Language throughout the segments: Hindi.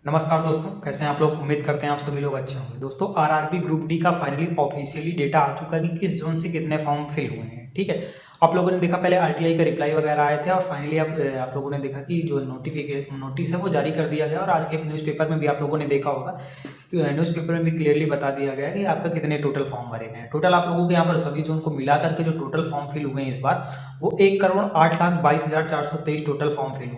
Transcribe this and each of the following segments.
नमस्कार दोस्तों, कैसे हैं आप लोग। उम्मीद करते हैं आप सभी लोग अच्छे होंगे। दोस्तों, आरआरबी ग्रुप डी का फाइनली ऑफिशियली डेटा आ चुका है कि किस जोन से कितने फॉर्म फिल हुए हैं। ठीक है, आप लोगों ने देखा पहले आरटीआई का रिप्लाई वगैरह आए थे और फाइनली आप लोगों ने देखा कि जो नोटिस है वो जारी कर दिया गया। और आज के न्यूज़पेपर में भी आप लोगों ने देखा होगा, तो न्यूज़पेपर में भी क्लियरली बता दिया गया है कि आपका कितने टोटल फॉर्म भरे गए हैं। टोटल आप लोगों के यहाँ पर सभी जोन को मिला करके जो टोटल फॉर्म फिल हुए हैं इस बार, वो 1,08,22,423 टोटल फॉर्म फिल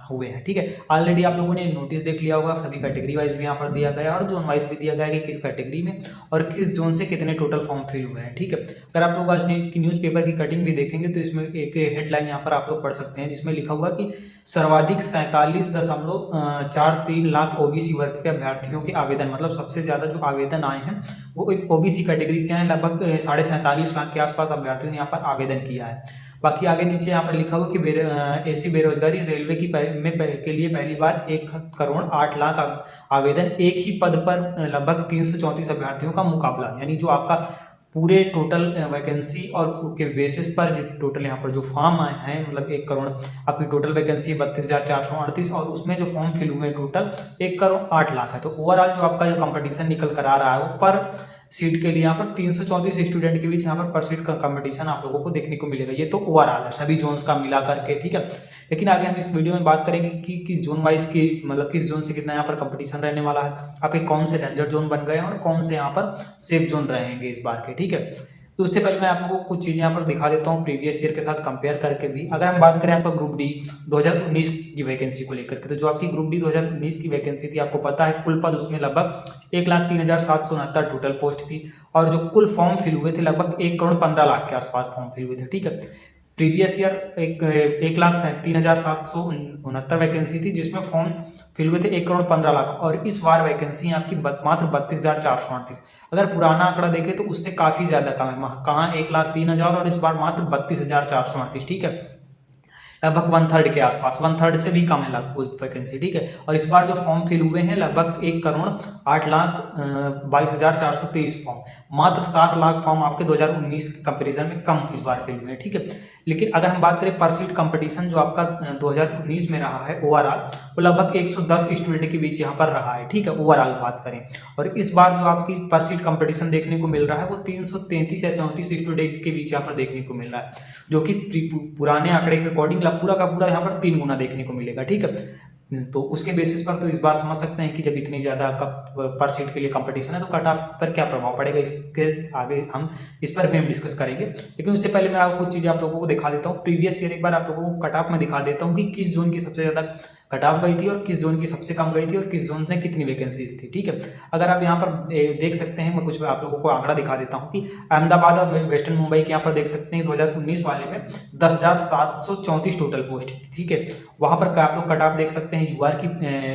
हुए हैं। ठीक है, ऑलरेडी आप लोगों ने नोटिस देख लिया होगा, सभी कैटेगरी वाइज भी यहाँ पर दिया गया है और जोन वाइज भी दिया गया है कि किस कैटेगरी में और किस जोन से कितने टोटल फॉर्म फिल हुए हैं। ठीक है, अगर आप लोग आज की न्यूज़पेपर की कटिंग भी देखेंगे तो इसमें एक हेडलाइन यहाँ पर आप लोग पढ़ सकते हैं जिसमें लिखा हुआ कि सर्वाधिक 47.43 लाख ओबीसी वर्ग के अभ्यर्थियों के आवेदन, मतलब सबसे ज्यादा जो आवेदन आए हैं वो एक ओबीसी कैटेगरी से आए। लगभग 47.5 लाख के आसपास अभ्यर्थियों ने यहाँ पर आवेदन किया है। बाकी आगे नीचे यहाँ पर लिखा हुआ कि ऐसी बेरोजगारी रेलवे के लिए पहली बार 1,08 लाख आवेदन, एक ही पद पर लगभग 334 अभ्यर्थियों का मुकाबला, यानी जो आपका पूरे टोटल वैकेंसी और के बेसिस पर टोटल यहाँ पर जो फॉर्म आए हैं, मतलब 1 करोड़ आपकी टोटल वैकेंसी 32,438 और उसमें जो फॉर्म फिल हुए टोटल 1,08 लाख है। तो ओवरऑल जो आपका जो कंपटीशन निकल कर आ रहा है वो पर सीट के लिए यहाँ पर 334 स्टूडेंट के बीच यहाँ पर सीट का कंपटीशन आप लोगों को देखने को मिलेगा। ये तो ओवरऑल है सभी जोन्स का मिला करके। ठीक है, लेकिन आगे हम इस वीडियो में बात करेंगे कि किस जोन वाइज की, मतलब किस जोन से कितना यहाँ पर कंपटीशन रहने वाला है, आपके कौन से डेंजर जोन बन गए हैं और कौन से यहाँ पर सेफ जोन रहेंगे इस बार के। ठीक है, तो उससे पहले मैं आप लोगों को कुछ चीज़ें यहाँ पर दिखा देता हूँ प्रीवियस ईयर के साथ कंपेयर करके भी। अगर हम बात करें आपका ग्रुप डी 2019 की वैकेंसी को लेकर के, तो जो आपकी ग्रुप डी 2019 की वैकेंसी थी, आपको पता है कुल पद उसमें लगभग 1,03,769 टोटल पोस्ट थी और जो कुल फॉर्म फिल हुए थे लगभग 1,15 लाख के आसपास फॉर्म फिल हुए थे। ठीक है, प्रीवियस ईयर 1,37,369 वैकेंसी थी जिसमें फॉर्म फिल हुए थे 1,15 लाख और इस बार वैकेंसी आपकी मात्र 32,438। अगर पुराना आंकड़ा देखें तो उससे काफी ज्यादा कम है, कहाँ 1,03,000 और इस बार मात्र 32,438। ठीक है, लगभग 1/3 के आसपास, 1/3 से भी कम है लगभग वैकेंसी। ठीक है, और इस बार जो फॉर्म फिल हुए हैं लगभग 1,08,22,423 फॉर्म, मात्र 7 लाख फॉर्म आपके 2019 के कंपेरिजन में कम इस बार फिल हुए हैं। ठीक है, लेकिन अगर हम बात करें पर सीट कंपटीशन जो आपका 2019 में रहा है ओवरऑल, वो लगभग 110 स्टूडेंट के बीच यहाँ पर रहा है। ठीक है, ओवरऑल बात करें, और इस बार जो आपकी पर सीट कंपटीशन देखने को मिल रहा है वो 333 या 34 स्टूडेंट के बीच यहाँ पर देखने को मिल रहा है, जो कि पुराने आंकड़े के अकॉर्डिंग पूरा का पूरा यहाँ पर 3 गुना देखने को मिलेगा। ठीक है, तो उसके बेसिस पर तो इस बार समझ सकते हैं कि जब इतनी ज्यादा पर सीट के लिए कंपटीशन है तो कट ऑफ पर क्या प्रभाव पड़ेगा, इसके आगे हम इस पर भी हम डिस्कस करेंगे। लेकिन उससे पहले मैं आपको कुछ चीजें आप लोगों को दिखा देता हूँ। प्रीवियस ईयर एक बार आप लोगों को कट ऑफ में दिखा देता हूँ कि किस जोन की सबसे ज्यादा कट ऑफ गई थी और किस जोन की सबसे कम गई थी और किस जोन में कितनी वैकेंसीज थी। ठीक है, अगर आप यहाँ पर देख सकते हैं, मैं कुछ आप लोगों को आंकड़ा दिखा देता हूँ कि अहमदाबाद और वेस्टर्न मुंबई के यहाँ पर देख सकते हैं 2019 वाले में 10,734 टोटल पोस्ट थी। ठीक है, वहां पर आप लोग कट ऑफ देख सकते हैं, यूआर की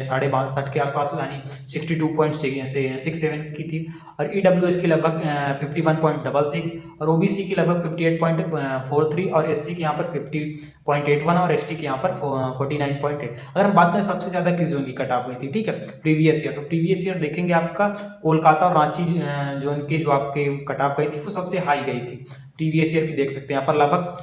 62.5 के आसपास यानी 62.67 की थी और ईडब्ल्यूएस की लगभग 51.66 और ओबीसी की लगभग 58.43 और एससी की यहाँ पर 50.81 और एसटी की यहाँ पर 49.8। अगर हम बात करें सबसे ज्यादा किस जोन की कट ऑफ गई थी, ठीक है, प्रीवियस ईयर, तो प्रीवियस ईयर देखेंगे आपका कोलकाता और रांची जोन की जो आपके कट ऑफ गई थी वो सबसे हाई गई थी। प्रीवियस ईयर भी देख सकते हैं यहाँ पर लगभग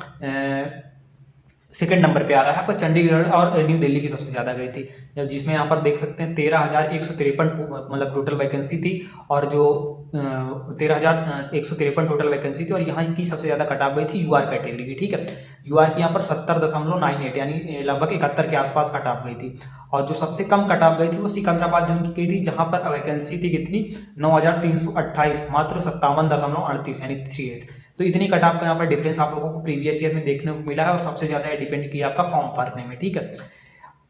सेकंड नंबर पे आ रहा है आपका चंडीगढ़ और न्यू दिल्ली की सबसे ज्यादा गई थी, जिसमें यहाँ पर देख सकते हैं 13,153 मतलब टोटल वैकेंसी थी और जो 13,153 टोटल वैकेंसी थी और यहाँ की सबसे ज्यादा कट ऑफ गई थी यूआर कैटेगरी की। ठीक है, यूआर की यहाँ पर 70.98 यानी लगभग 71 के आसपास कट ऑफ गई थी और जो सबसे कम कट ऑफ गई थी वो सिकंदराबाद जोन की गई थी जहां पर वैकेंसी थी कितनी 9,328, मात्र 57.38 यानी 38। तो इतनी कट ऑफ का यहाँ पर डिफरेंस आप लोगों को प्रीवियस ईयर में देखने को मिला है और सबसे ज्यादा डिपेंड किया आपका फॉर्म भरने में। ठीक है,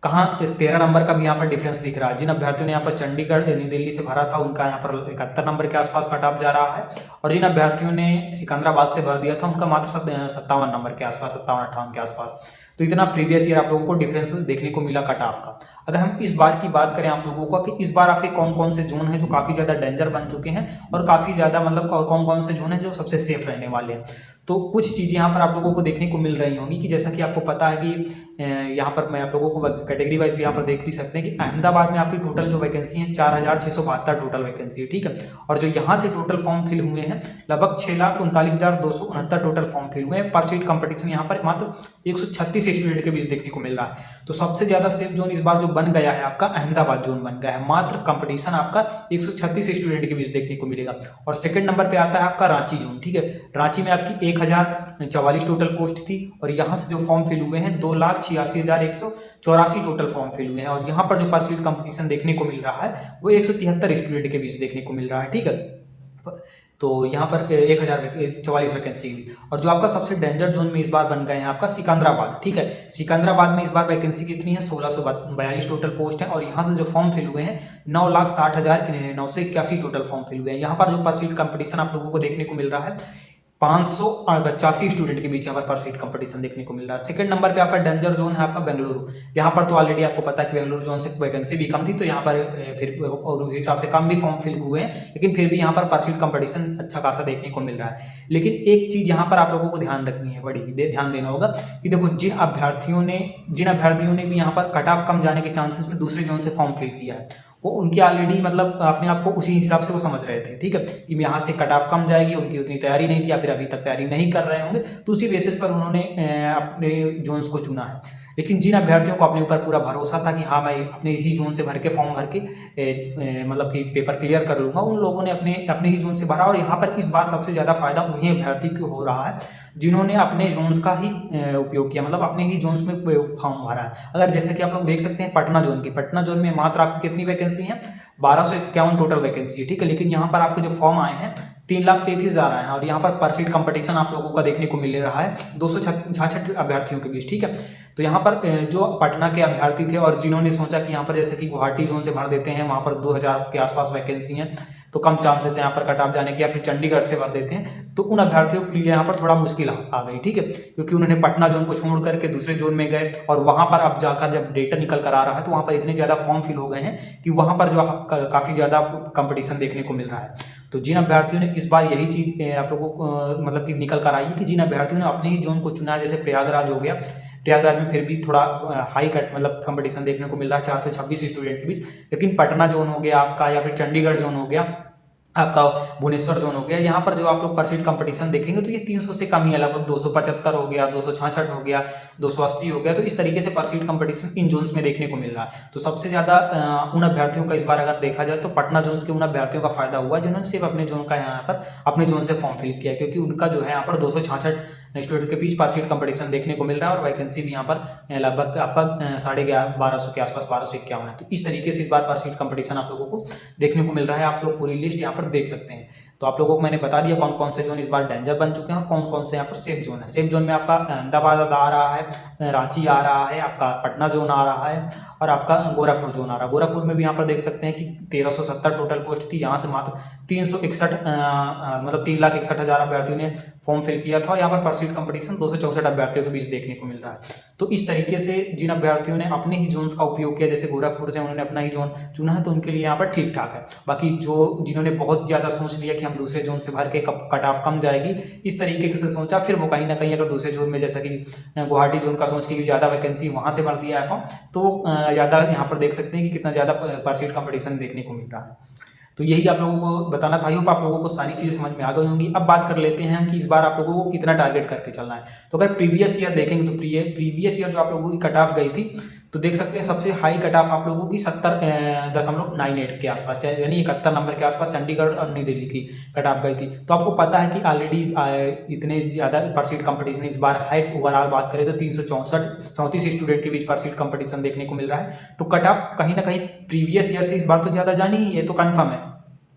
कहाँ इस 13 नंबर का भी यहाँ पर डिफरेंस दिख रहा है। जिन अभ्यर्थियों ने यहाँ पर चंडीगढ़ न्यू दिल्ली से भरा था उनका यहाँ पर 71 नंबर के आसपास कट ऑफ जा रहा है और जिन अभ्यर्थियों ने सिकंदराबाद से भर दिया था उनका मात्र 57 नंबर के आसपास, 57-58 के आसपास। तो इतना प्रीवियस ईयर आप लोगों को डिफरेंस देखने को मिला कट ऑफ का। अगर हम इस बार की बात करें आप लोगों को कि इस बार आपके कौन कौन से जोन हैं जो काफी ज्यादा डेंजर बन चुके हैं और काफी ज्यादा मतलब कौन कौन से जोन हैं जो सबसे सेफ रहने वाले हैं, तो कुछ चीज़ें यहाँ पर आप लोगों को देखने को मिल रही होंगी कि जैसा कि आपको पता है कि यहाँ पर मैं आप लोगों को कैटेगरी वाइज भी यहाँ पर देख भी सकते हैं कि अहमदाबाद में आपकी टोटल जो वैकेंसी है 4672 टोटल वैकेंसी है, ठीक है। और जो यहाँ से टोटल फॉर्म फिल हुए हैं लगभग 6,39,269 टोटल फॉर्म फिल हुए हैं। पर सीट कंपटीशन यहाँ पर मात्र 136 स्टूडेंट के बीच देखने को मिल रहा है। तो सबसे ज्यादा सेफ जोन इस बार जो बन गया है आपका अहमदाबाद जोन बन गया है, मात्र कंपटीशन आपका 136 स्टूडेंट के बीच देखने को मिलेगा। और सेकंड नंबर पे आता है आपका रांची जोन, ठीक है। रांची में आपकी 1044 टोटल पोस्ट थी और यहाँ से जो फॉर्म फिल हुए हैं 2,86,184 टोटल फॉर्म फिल हुए हैं। और यहाँ पर जो पर सीट कंपटीशन देखने को मिल रहा है वो 173 स्टूडेंट के बीच देखने को मिल रहा है, ठीक है। तो यहाँ पर 1044 वैकेंसी हुई। और जो आपका सबसे डेंजर जोन में इस बार बन गए हैं आपका सिकंदराबाद, ठीक है। सिकंदराबाद में इस बार वैकेंसी कितनी है, 1642 टोटल पोस्ट है। और यहाँ से जो फॉर्म फिल हुए हैं 9,60,981 टोटल फॉर्म फिल हुए हैं। यहाँ पर जो पर सीट कंपटीशन आप लोगों को देखने को मिल रहा है 585 स्टूडेंट के बीच यहाँ पर सीट कंपटीशन देखने को मिल रहा है। सेकंड नंबर पे आपका डेंजर जोन है आपका बेंगलुरु। यहाँ पर तो ऑलरेडी आपको पता है कि बेंगलुरु जोन से वैकेंसी भी कम थी, तो यहाँ पर फिर और उस हिसाब से कम भी फॉर्म फिल हुए हैं, लेकिन फिर भी यहाँ पर सीट कंपटीशन अच्छा खासा देखने को मिल रहा है। लेकिन एक चीज यहाँ पर आप लोगों को ध्यान रखनी है, बड़ी ध्यान देना होगा कि देखो जिन अभ्यर्थियों ने भी यहाँ पर कट ऑफ कम जाने के चांसेस में दूसरे जोन से फॉर्म फिल किया है, वो उनके ऑलरेडी मतलब अपने आप को उसी हिसाब से वो समझ रहे थे, ठीक है, कि यहाँ से कट ऑफ कम जाएगी, उनकी उतनी तैयारी नहीं थी या फिर अभी तक तैयारी नहीं कर रहे होंगे, तो उसी बेसिस पर उन्होंने अपने जोन्स को चुना है। लेकिन जिन अभ्यर्थियों को अपने ऊपर पूरा भरोसा था कि हाँ मैं अपने ही जोन से भर के फॉर्म भर के मतलब कि पेपर क्लियर कर लूंगा, उन लोगों ने अपने ही जोन से भरा। और यहाँ पर इस बार सबसे ज्यादा फायदा उन्हीं अभ्यर्थी को हो रहा है जिन्होंने अपने जोन्स का ही उपयोग किया, मतलब अपने ही जोन्स में फॉर्म भरा है। अगर जैसे कि आप लोग देख सकते हैं पटना जोन में मात्र आपकी कितनी वैकेंसी है, 1251 टोटल वैकेंसी है, ठीक है। लेकिन यहाँ पर आपके जो फॉर्म आए हैं 3,33,000 आए हैं। और यहाँ पर सीट कंपटीशन आप लोगों का देखने को मिल रहा है 266 अभ्यर्थियों के बीच, ठीक है। तो यहाँ पर जो पटना के अभ्यर्थी थे और जिन्होंने सोचा कि यहाँ पर जैसे कि गुवाहाटी जोन से भर देते हैं, वहाँ पर 2000 के आसपास वैकेंसी है तो कम चांसेस है यहाँ पर कट ऑफ जाने के, या फिर चंडीगढ़ से भर देते हैं, तो उन अभ्यर्थियों के लिए यहाँ पर थोड़ा मुश्किल आ गई, ठीक है। क्योंकि उन्होंने पटना जोन को छोड़ करके दूसरे जोन में गए और वहां पर अब जाकर जब डेटा निकल कर आ रहा है तो वहां पर इतने ज्यादा फॉर्म फिल हो गए हैं कि वहां पर जो काफी ज्यादा कंपटीशन देखने को मिल रहा है। तो जिन अभ्यर्थियों ने इस बार यही चीज आप लोगों को मतलब कि निकल कर आई है कि जिन अभ्यर्थियों ने अपने ही जोन को चुना, जैसे प्रयागराज हो गया, प्रयागराज में फिर भी थोड़ा हाई कट मतलब कंपटीशन देखने को मिल रहा है 426 स्टूडेंट के बीच। लेकिन पटना जोन हो गया आपका, या फिर चंडीगढ़ जोन हो गया आपका, भुवनेश्वर जोन हो गया, यहाँ पर जो आप लोग पर सीट कंपटीशन देखेंगे तो ये 300 से कम ही है, लगभग 275 हो गया, 266 हो गया, 280 हो गया। तो इस तरीके से पर सीट कंपटीशन इन जोन्स में देखने को मिल रहा है। तो सबसे ज्यादा उन अभ्यर्थियों का इस बार अगर देखा जाए तो पटना जोन के उन अभ्यर्थियों का फायदा हुआ जिन्होंने सिर्फ अपने जोन का यहाँ पर अपने जोन से फॉर्म फिल किया, क्योंकि उनका जो है यहाँ पर 266 स्टूडेंट के बीच पर सीट कंपटीशन देखने को मिल रहा है और वैकेंसी भी यहाँ पर लगभग आपका 1250 के आसपास 1251 है। तो इस तरीके से इस बार पर सीट कंपटीशन आप लोगों को देखने को मिल रहा है। आप लोग पूरी लिस्ट यहाँ पर देख सकते हैं। तो आप लोगों को मैंने बता दिया कौन कौन से जोन इस बार डेंजर बन चुके हैं और कौन कौन से यहाँ पर सेफ जोन है। सेफ जोन में आपका अहमदाबाद आ रहा है, रांची आ रहा है, आपका पटना जोन आ रहा है और आपका गोरखपुर जोन आ रहा है। गोरखपुर में भी यहाँ पर देख सकते हैं कि 1370 टोटल पोस्ट थी, यहाँ से मात्र 361 मतलब 3,61,000 अभ्यर्थियों ने फॉर्म फिल किया था और यहाँ पर सीट कंपटीशन 264 अभ्यर्थियों के बीच देखने को मिल रहा है। तो इस तरीके से जिन अभ्यर्थियों ने अपने ही जोन्स का उपयोग किया, जैसे गोरखपुर से उन्होंने अपना ही जोन चुना है, तो उनके लिए यहाँ पर ठीक ठाक है। बाकी जिन्होंने बहुत ज्यादा सोच लिया कि हम दूसरे जोन से भर के कट ऑफ कम जाएगी, इस तरीके से सोचा, फिर वो कहीं ना कहीं अगर दूसरे जोन में जैसा कि गुवाहाटी जोन का सोच के ज्यादा वैकेंसी वहां से भर दिया है फॉर्म, तो ज्यादा यहाँ पर देख सकते हैं कि कितना ज्यादा पर सीट कंपटीशन देखने को मिल रहा है। तो यही आप लोगों को बताना था। आई होप आप लोगों को सारी चीजें समझ में आ गई होंगी। अब बात कर लेते हैं कि इस बार आप लोगों को कितना टारगेट करके चलना है। तो अगर प्रीवियस ईयर देखेंगे तो प्रीवियस ईयर जो आप लोगों की कट ऑफ गई थी, तो देख सकते हैं सबसे हाई कट ऑफ आप लोगों की 70.98 के आसपास, यानी 71 नंबर के आसपास चंडीगढ़ और नई दिल्ली की कट ऑफ गई थी। तो आपको पता है कि ऑलरेडी इतने ज्यादा पर सीट कंपटीशन इस बार है। ओवरऑल बात करें तो 334 स्टूडेंट के बीच पर सीट कंपटीशन देखने को मिल रहा है। तो कट ऑफ कहीं ना कहीं प्रीवियस ईयर से इस बार तो ज्यादा जानी ही है, तो कंफर्म है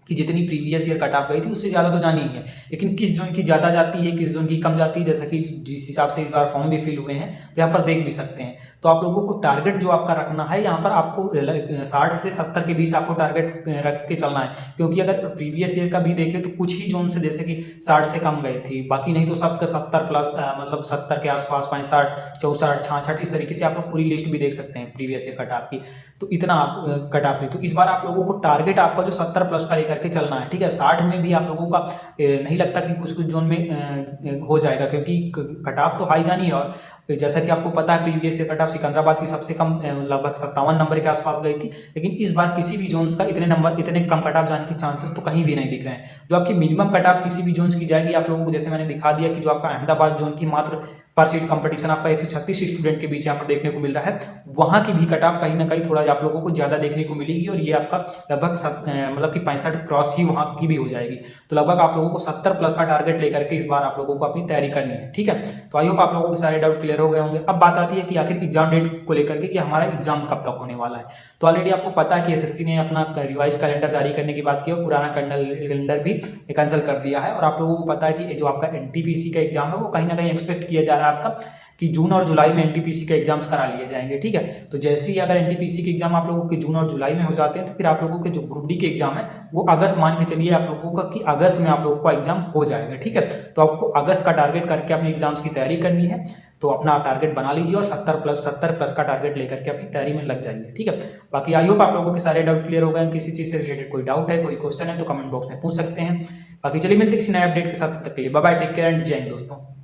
कि जितनी प्रीवियस ईयर कट ऑफ गई थी उससे ज्यादा तो जानी ही है। लेकिन किस जोन की ज्यादा जाती है, किस जोन की कम जाती है, जैसा कि जिस हिसाब से इस बार फॉर्म भी फिल हुए हैं तो यहाँ पर देख भी सकते हैं। तो आप लोगों को टारगेट जो आपका रखना है, यहाँ पर आपको 60 से 70 के बीच आपको टारगेट रख के चलना है। क्योंकि अगर प्रीवियस ईयर का भी देखें तो कुछ ही जोन से जैसे कि 60 से कम गए थी, बाकी नहीं तो सबका 70 प्लस मतलब 70 के आसपास, 65, 64, 66, इस तरीके से आप लोग पूरी लिस्ट भी देख सकते हैं प्रीवियस ईयर कट ऑफ की। तो इतना आप कट ऑफ थी। तो इस बार आप लोगों को टारगेट आपका जो 70 प्लस का लेकर करके चलना है, ठीक है। 60 में भी आप लोगों का नहीं लगता कि कुछ कुछ जोन में हो जाएगा, क्योंकि कट ऑफ तो हाई जानी है। और जैसा कि आपको पता है previous year cut off Secunderabad की सबसे कम लगभग 57 नंबर के आसपास गई थी, लेकिन इस बार किसी भी जोन्स का इतने कम कट ऑफ जाने के चांसेस तो कहीं भी नहीं दिख रहे हैं। जो आपकी मिनिमम कट ऑफ किसी भी जोन्स की जाएगी आप लोगों को, जैसे मैंने दिखा दिया कि जो आपका अहमदाबाद जोन की मात्र पर सीट कंपटीशन आपका 136 स्टूडेंट के बीच यहाँ पर देखने को मिल रहा है, वहाँ की भी कट ऑफ कहीं ना कहीं थोड़ा आप लोगों को ज़्यादा देखने को मिलेगी, और ये आपका लगभग मतलब कि 65 क्रॉस ही वहाँ की भी हो जाएगी। तो लगभग आप लोगों को 70 प्लस का टारगेट लेकर के इस बार आप लोगों को अपनी तैयारी करनी है, ठीक है। तो आई होप आप लोगों के सारे डाउट क्लियर हो गए होंगे। अब बात आती है कि आखिर एग्जाम डेट को लेकर के कि हमारा एग्जाम कब तक होने वाला है। तो ऑलरेडी आपको पता है कि एसएससी ने अपना रिवाइज कैलेंडर जारी करने की बात की और पुराना कैलेंडर भी कैंसिल कर दिया है। और आप लोगों को पता है कि जो आपका एनटीपीसी का एग्जाम है वो कहीं ना कहीं एक्सपेक्ट किया जा रहा है आपका कि जून और जुलाई में एनटीपीसी के एग्जाम्स करा लिए जाएंगे, ठीक है। तो जैसे ही अगर एनटीपीसी के एग्जाम आप लोगों के जून और जुलाई में हो जाते हैं, तो फिर आप लोगों के जो ग्रुप डी के एग्जाम है वो अगस्त मान के चलिए आप लोगों का कि अगस्त में आप लोगों का एग्जाम हो जाएगा, ठीक है। तो आपको अगस्त का टारगेट करके अपने एग्जाम्स की तैयारी करनी है। तो अपना टारगेट बना लीजिए और 70 प्लस का टारगेट लेकर के अपनी तैयारी में लग जाइए, ठीक है। बाकी आई होप आप लोगों के सारे डाउट क्लियर हो गए। किसी चीज़ से रिलेटेड कोई डाउट है, कोई क्वेश्चन है तो कमेंट बॉक्स में पूछ सकते हैं। बाकी चलिए मिलते हैं किसी नए अपडेट के साथ, तब तक के लिए bye bye, take care and जय हिंद दोस्तों।